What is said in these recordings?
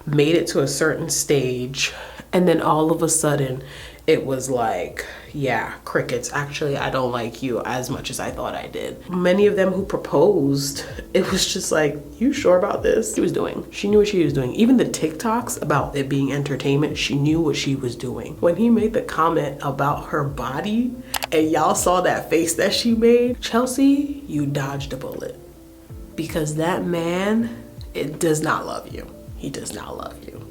made it to a certain stage, and then all of a sudden it was like, yeah, crickets. Actually, I don't like you as much as I thought I did. Many of them who proposed, it was just like, you sure about this? She knew what she was doing. Even the TikToks about it being entertainment, she knew what she was doing. When he made the comment about her body and y'all saw that face that she made, Chelsea, you dodged a bullet. Because that man, it does not love you. He does not love you.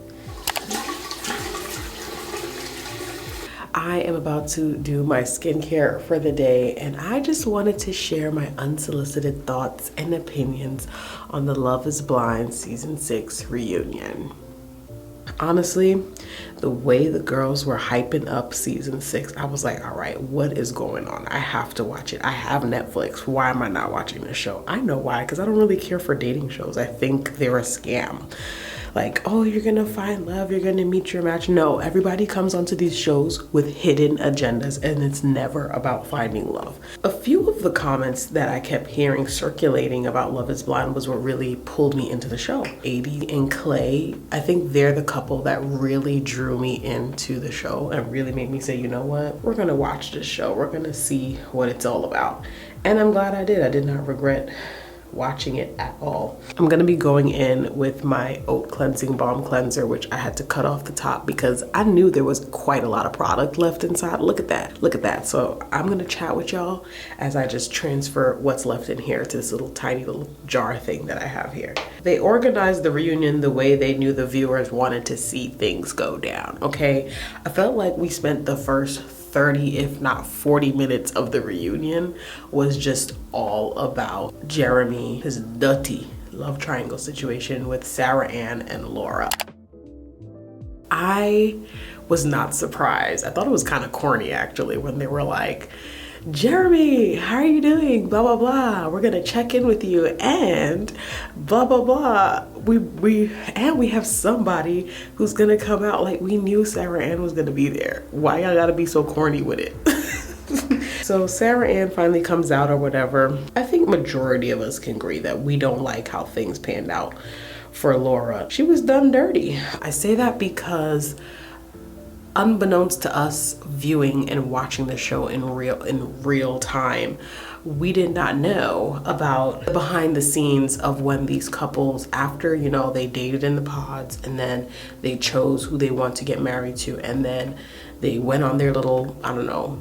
I am about to do my skincare for the day, and I just wanted to share my unsolicited thoughts and opinions on the Love is Blind Season 6 reunion. Honestly, the way the girls were hyping up Season 6, I was like, all right, what is going on? I have to watch it. I have Netflix. Why am I not watching this show? I know why, because I don't really care for dating shows. I think they're a scam. Like, oh, you're gonna find love, you're gonna meet your match. No, everybody comes onto these shows with hidden agendas, and it's never about finding love. A few of the comments that I kept hearing circulating about Love is Blind was what really pulled me into the show. Adi and Clay, I think they're the couple that really drew me into the show and really made me say, you know what, we're gonna watch this show. We're gonna see what it's all about. And I'm glad I did. I did not regret watching it at all. I'm gonna be going in with my oat cleansing balm cleanser, which I had to cut off the top because I knew there was quite a lot of product left inside. Look at that. So I'm gonna chat with y'all as I just transfer what's left in here to this little tiny little jar thing that I have here. They organized the reunion the way they knew the viewers wanted to see things go down, okay? I felt like we spent the first 30, if not 40 minutes of the reunion was just all about Jeremy, his dirty love triangle situation with Sarah Ann and Laura. I was not surprised. I thought it was kind of corny actually when they were like, Jeremy, how are you doing? Blah, blah, blah. We're gonna check in with you and blah, blah, blah. We have somebody who's gonna come out. Like, we knew Sarah Ann was gonna be there. Why y'all gotta be so corny with it? So Sarah Ann finally comes out or whatever. I think majority of us can agree that we don't like how things panned out for Laura. She was done dirty. I say that because unbeknownst to us viewing and watching the show in real time, we did not know about the behind the scenes of when these couples, after, you know, they dated in the pods and then they chose who they want to get married to, and then they went on their little, I don't know,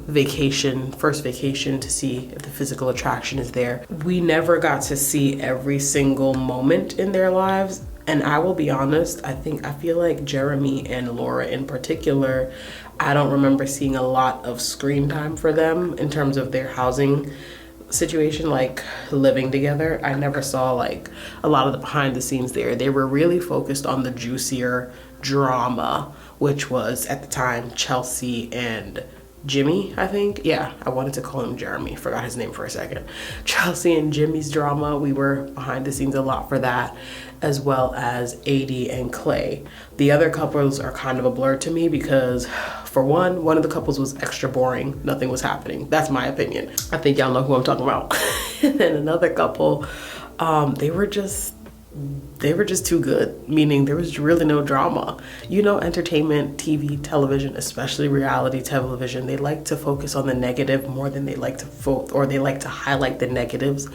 first vacation to see if the physical attraction is there. We never got to see every single moment in their lives. And I will be honest, I feel like Jeremy and Laura in particular, I don't remember seeing a lot of screen time for them in terms of their housing situation, like living together. I never saw like a lot of the behind the scenes there. They were really focused on the juicier drama, which was at the time Chelsea and Jimmy, I think. Yeah, I wanted to call him Jeremy. Forgot his name for a second. Chelsea and Jimmy's drama. We were behind the scenes a lot for that, as well as Adi and Clay. The other couples are kind of a blur to me because, for one of the couples was extra boring. Nothing was happening. That's my opinion. I think y'all know who I'm talking about. And then another couple, they were just too good, meaning there was really no drama. You know, entertainment, TV, television, especially reality television, they like to focus on the negative more than they like to highlight the negatives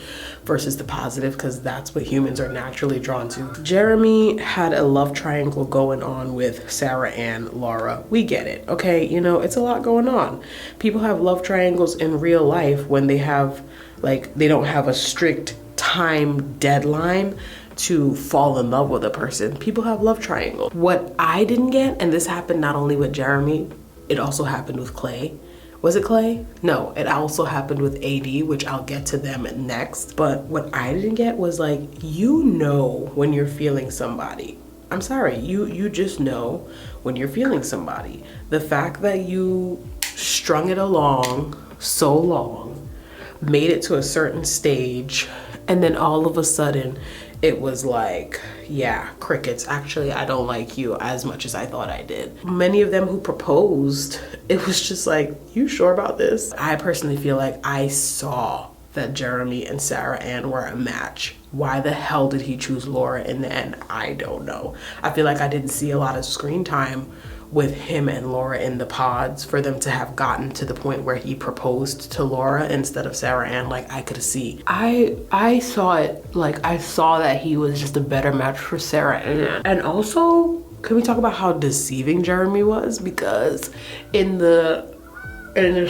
versus the positive, because that's what humans are naturally drawn to. Jeremy had a love triangle going on with Sarah and Laura. We get it, okay? You know, it's a lot going on. People have love triangles in real life when they don't have a strict time deadline to fall in love with a person. People have love triangles. What I didn't get, and this happened not only with Jeremy, it also happened with Clay. Was it Clay? No, it also happened with AD, which I'll get to them next. But what I didn't get was, like, you know when you're feeling somebody. I'm sorry, you just know when you're feeling somebody. The fact that you strung it along so long, made it to a certain stage, and then all of a sudden it was like, yeah, crickets. Actually, I don't like you as much as I thought I did. Many of them who proposed, it was just like, you sure about this? I personally feel like I saw that Jeremy and Sarah Ann were a match. Why the hell did he choose Laura in the end? I don't know. I feel like I didn't see a lot of screen time with him and Laura in the pods for them to have gotten to the point where he proposed to Laura instead of Sarah Ann. Like, I could see. I saw it, like, I saw that he was just a better match for Sarah Ann. And also, can we talk about how deceiving Jeremy was? Because in the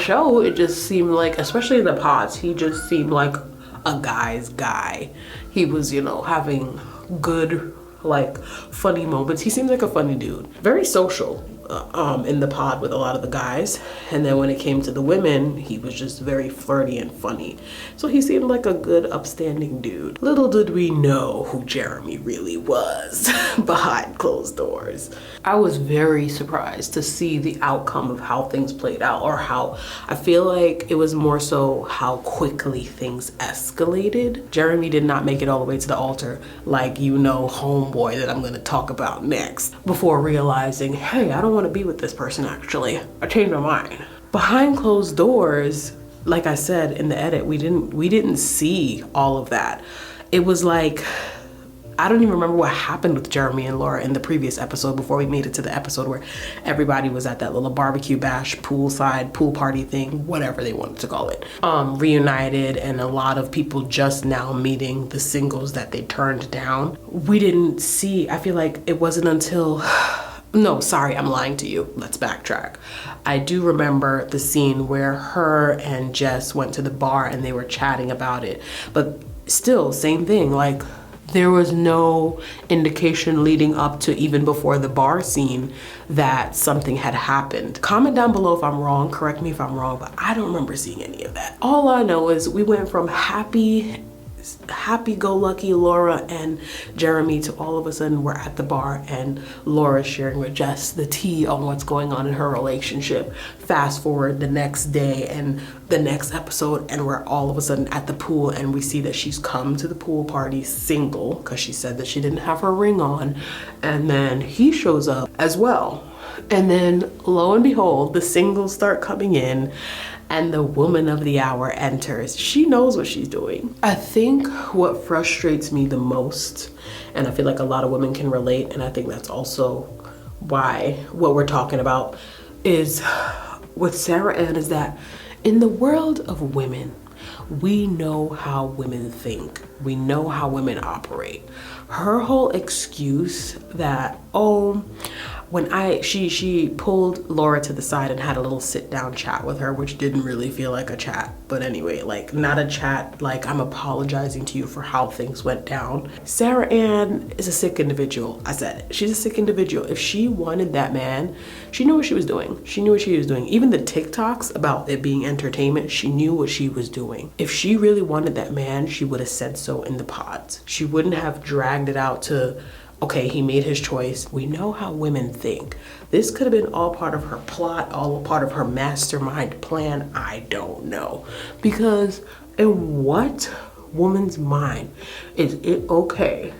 show, it just seemed like, especially in the pods, he just seemed like a guy's guy. He was, you know, having good, like, funny moments. He seemed like a funny dude. Very social in the pod with a lot of the guys. And then when it came to the women, he was just very flirty and funny. So he seemed like a good, upstanding dude. Little did we know who Jeremy really was behind closed doors. I was very surprised to see the outcome of how things played out, or how I feel like it was more so how quickly things escalated. Jeremy did not make it all the way to the altar, like, you know, homeboy that I'm gonna talk about next, before realizing, hey, I don't want to be with this person. Actually, I changed my mind. Behind closed doors, like I said in the edit, we didn't see all of that. It was like, I don't even remember what happened with Jeremy and Laura in the previous episode before we made it to the episode where everybody was at that little barbecue bash, poolside, pool party thing, whatever they wanted to call it. Reunited, and a lot of people just now meeting the singles that they turned down. We didn't see, I feel like it wasn't until, no, sorry, I'm lying to you. Let's backtrack. I do remember the scene where her and Jess went to the bar and they were chatting about it. But still, same thing, like, there was no indication leading up to even before the bar scene that something had happened. Comment down below if I'm wrong, correct me if I'm wrong, but I don't remember seeing any of that. All I know is we went from happy-go-lucky Laura and Jeremy to all of a sudden we're at the bar and Laura's sharing with Jess the tea on what's going on in her relationship. Fast forward the next day and the next episode, and we're all of a sudden at the pool and we see that she's come to the pool party single because she said that she didn't have her ring on, and then he shows up as well. And then lo and behold, the singles start coming in and the woman of the hour enters. She knows what she's doing. I think what frustrates me the most, and I feel like a lot of women can relate, and I think that's also why what we're talking about is with Sarah Ann, is that in the world of women, we know how women think. We know how women operate. Her whole excuse that, oh, when she pulled Laura to the side and had a little sit down chat with her, which didn't really feel like a chat, but anyway, like, not a chat like I'm apologizing to you for how things went down. Sarah Ann is a sick individual. I said it. She's a sick individual. If she wanted that man, she knew what she was doing. She knew what she was doing. Even the TikToks about it being entertainment, she knew what she was doing. If she really wanted that man, she would have said so in the pods. She wouldn't have dragged it out to, okay, he made his choice. We know how women think. This could have been all part of her plot, all part of her mastermind plan. I don't know. Because in what woman's mind is it okay?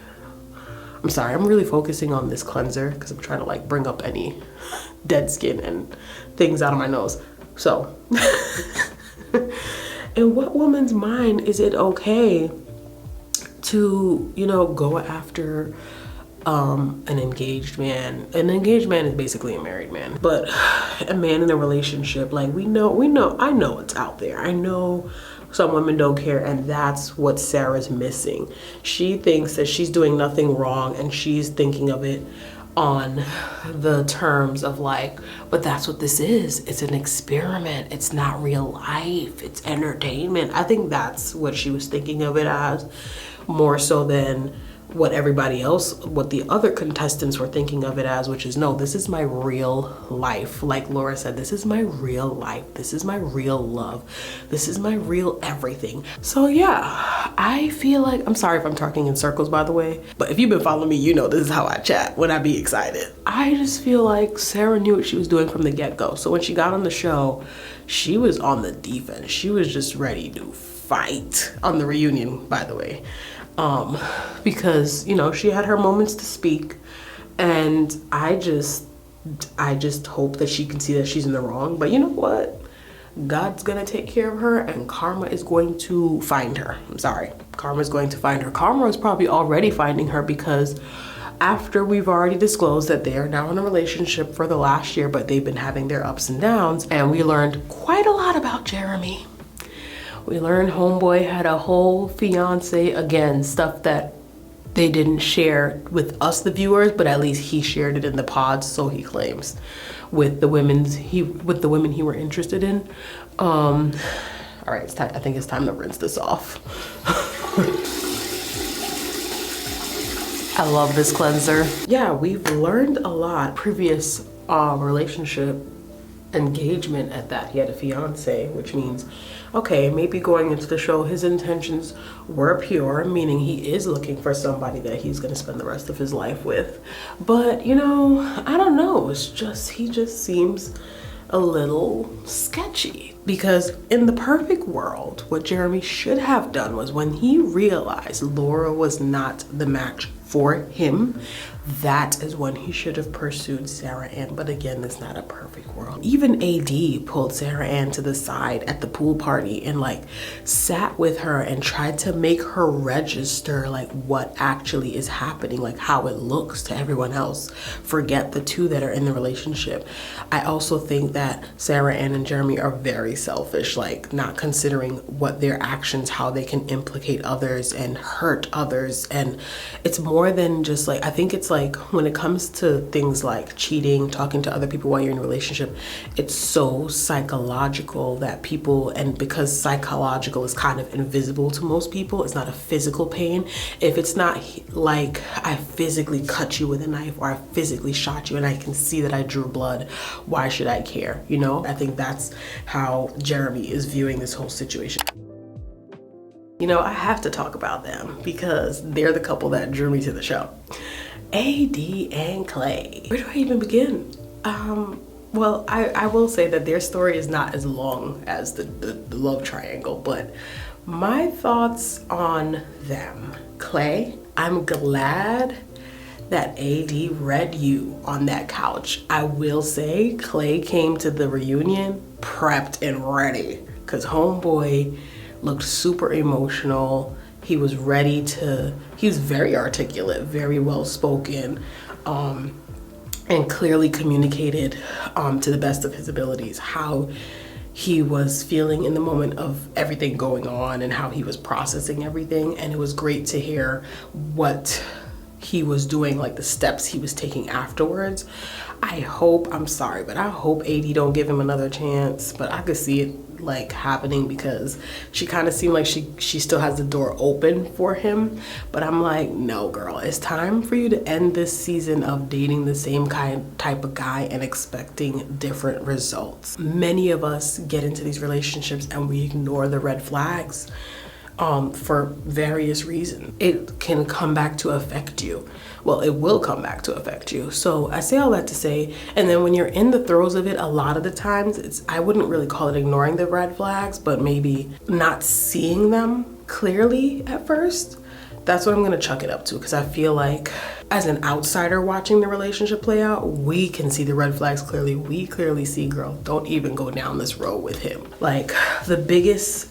I'm sorry, I'm really focusing on this cleanser because I'm trying to, like, bring up any dead skin and things out of my nose. So, in what woman's mind is it okay to, you know, go after an engaged man? An engaged man is basically a married man, but a man in a relationship, like, I know it's out there. I know some women don't care, and that's what Sarah's missing. She thinks that she's doing nothing wrong, and she's thinking of it on the terms of, like, but that's what this is. It's an experiment. It's not real life. It's entertainment. I think that's what she was thinking of it as, more so than what everybody else, what the other contestants were thinking of it as, which is, no, this is my real life. Like Laura said, this is my real life. This is my real love. This is my real everything. So yeah, I feel like, I'm sorry if I'm talking in circles, by the way, but if you've been following me, you know this is how I chat when I be excited. I just feel like Sarah knew what she was doing from the get-go. So when she got on the show, she was on the defense. She was just ready to fight on the reunion, by the way. Because, you know, she had her moments to speak, and I just hope that she can see that she's in the wrong. But you know what? God's gonna take care of her and karma is going to find her. I'm sorry, karma is going to find her. Karma is probably already finding her, because after we've already disclosed that they are now in a relationship for the last year, but they've been having their ups and downs, and we learned quite a lot about Jeremy. We learned homeboy had a whole fiance, again, stuff that they didn't share with us, the viewers, but at least he shared it in the pods, so he claims, with the women he were interested in. All right, it's time. I think it's time to rinse this off. I love this cleanser. Yeah, we've learned a lot. Previous relationship engagement at that, he had a fiance, which means, okay, maybe going into the show his intentions were pure, meaning he is looking for somebody that he's going to spend the rest of his life with. But you know, I don't know, it's just, he just seems a little sketchy. Because in the perfect world, what Jeremy should have done was, when he realized Laura was not the match for him, that is when he should have pursued Sarah Ann. But again, it's not a perfect world. Even AD pulled Sarah Ann to the side at the pool party and like sat with her and tried to make her register like what actually is happening, like how it looks to everyone else. Forget the two that are in the relationship. I also think that Sarah Ann and Jeremy are very selfish, like not considering what their actions, how they can implicate others and hurt others. And it's more than just like, I think it's like, when it comes to things like cheating, talking to other people while you're in a relationship, it's so psychological that people, and because psychological is kind of invisible to most people, it's not a physical pain. If it's not like I physically cut you with a knife or I physically shot you and I can see that I drew blood, why should I care? You know, I think that's how Jeremy is viewing this whole situation. You know, I have to talk about them because they're the couple that drew me to the show. AD and Clay. Where do I even begin? Well, I will say that their story is not as long as the love triangle, but my thoughts on them. Clay, I'm glad that AD read you on that couch. I will say Clay came to the reunion prepped and ready, because homeboy looked super emotional. He was ready to, he was very articulate, very well spoken, and clearly communicated to the best of his abilities how he was feeling in the moment of everything going on and how he was processing everything. And it was great to hear what he was doing, like the steps he was taking afterwards. I hope, I'm sorry, but I hope AD don't give him another chance, but I could see it like happening because she kind of seemed like she still has the door open for him. But I'm like, no girl, it's time for you to end this season of dating the same type of guy and expecting different results. Many of us get into these relationships and we ignore the red flags for various reasons. It can come back to affect you. Well, it will come back to affect you. So I say all that to say, and then when you're in the throes of it, a lot of the times, I wouldn't really call it ignoring the red flags, but maybe not seeing them clearly at first. That's what I'm gonna chuck it up to, because I feel like as an outsider watching the relationship play out, we can see the red flags clearly. We clearly see, girl, don't even go down this road with him. Like, the biggest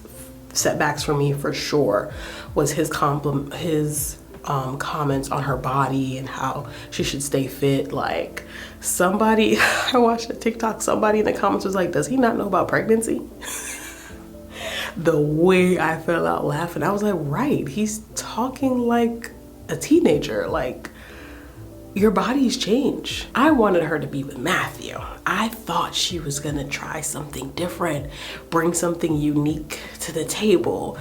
setbacks for me for sure was his comments on her body and how she should stay fit. Like, somebody, I watched a TikTok, somebody in the comments was like, does he not know about pregnancy? The way I fell out laughing, I was like, right, he's talking like a teenager. Like, your body's changed. I wanted her to be with Matthew. I thought she was gonna try something different, bring something unique to the table.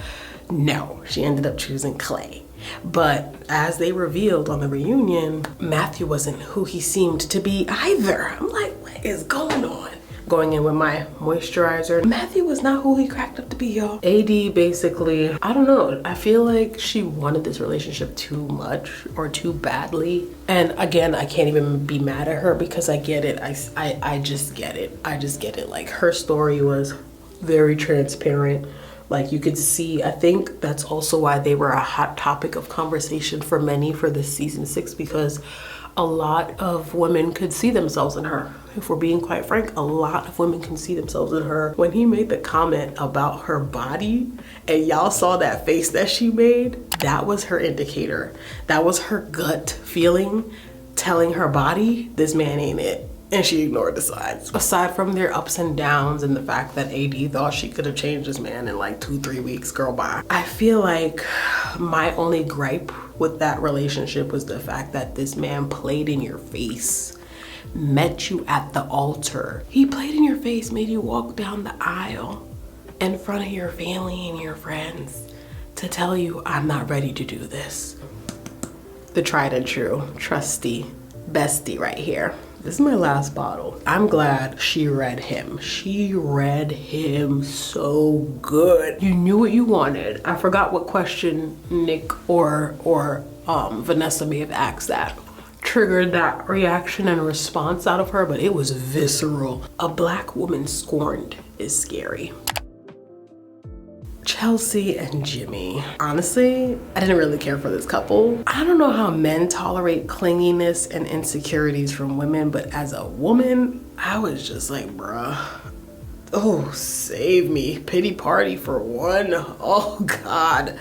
No, she ended up choosing Clay. But as they revealed on the reunion, Matthew wasn't who he seemed to be either. I'm like, what is going on? Going in with my moisturizer, Matthew was not who he cracked up to be, y'all. AD basically, I don't know, I feel like she wanted this relationship too much or too badly. And again, I can't even be mad at her because I get it. I just get it. I just get it. Like, her story was very transparent. Like, you could see, I think that's also why they were a hot topic of conversation for many for this season 6, because a lot of women could see themselves in her. If we're being quite frank, a lot of women can see themselves in her. When he made the comment about her body and y'all saw that face that she made, that was her indicator. That was her gut feeling telling her body, this man ain't it. And she ignored the signs. Aside from their ups and downs and the fact that AD thought she could have changed this man in like 2-3 weeks, girl, bye. I feel like my only gripe with that relationship was the fact that this man played in your face, met you at the altar. He played in your face, made you walk down the aisle in front of your family and your friends to tell you, I'm not ready to do this. The tried and true, trusty bestie right here. This is my last bottle. I'm glad she read him. She read him so good. You knew what you wanted. I forgot what question Nick or Vanessa may have asked that triggered that reaction and response out of her, but it was visceral. A black woman scorned is scary. Chelsea and Jimmy. Honestly, I didn't really care for this couple. I don't know how men tolerate clinginess and insecurities from women, but as a woman, I was just like, bruh, oh, save me. Pity party for one. Oh God.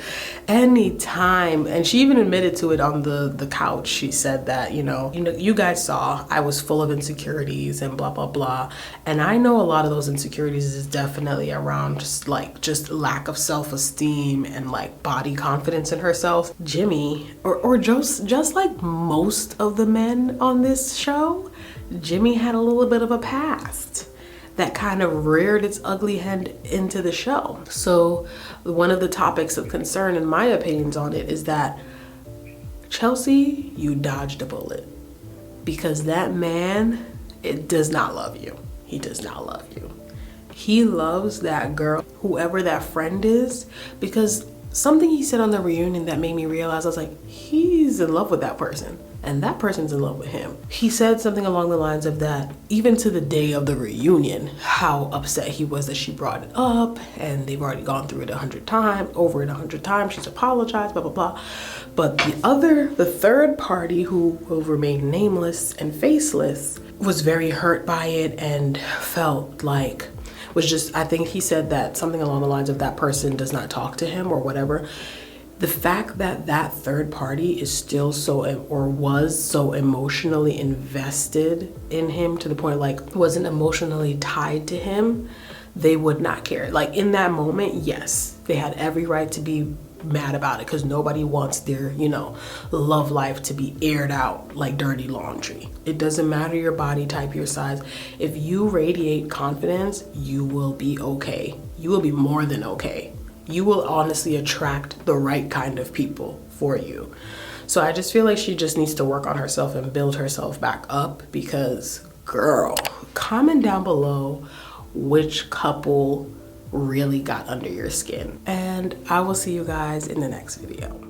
Anytime. And she even admitted to it on the couch. She said that, you guys saw I was full of insecurities and blah, blah, blah. And I know a lot of those insecurities is definitely around just lack of self-esteem and like body confidence in herself. Jimmy, or just like most of the men on this show, Jimmy had a little bit of a past that kind of reared its ugly head into the show. So one of the topics of concern, in my opinions on it, is that Chelsea, you dodged a bullet, because that man, it does not love you. He does not love you. He loves that girl, whoever that friend is, because something he said on the reunion that made me realize, I was like, he's in love with that person. And that person's in love with him. He said something along the lines of that, even to the day of the reunion, how upset he was that she brought it up, and they've already gone through it 100 times, over it 100 times, she's apologized, blah, blah, blah. But the third party, who will remain nameless and faceless, was very hurt by it and felt like, I think he said that something along the lines of that person does not talk to him or whatever. The fact that that third party is still was so emotionally invested in him to the point like wasn't emotionally tied to him, they would not care. Like in that moment, yes, they had every right to be mad about it because nobody wants their, love life to be aired out like dirty laundry. It doesn't matter your body type, your size. If you radiate confidence, you will be okay. You will be more than okay. You will honestly attract the right kind of people for you. So I just feel like she just needs to work on herself and build herself back up, because girl, comment down below which couple really got under your skin. And I will see you guys in the next video.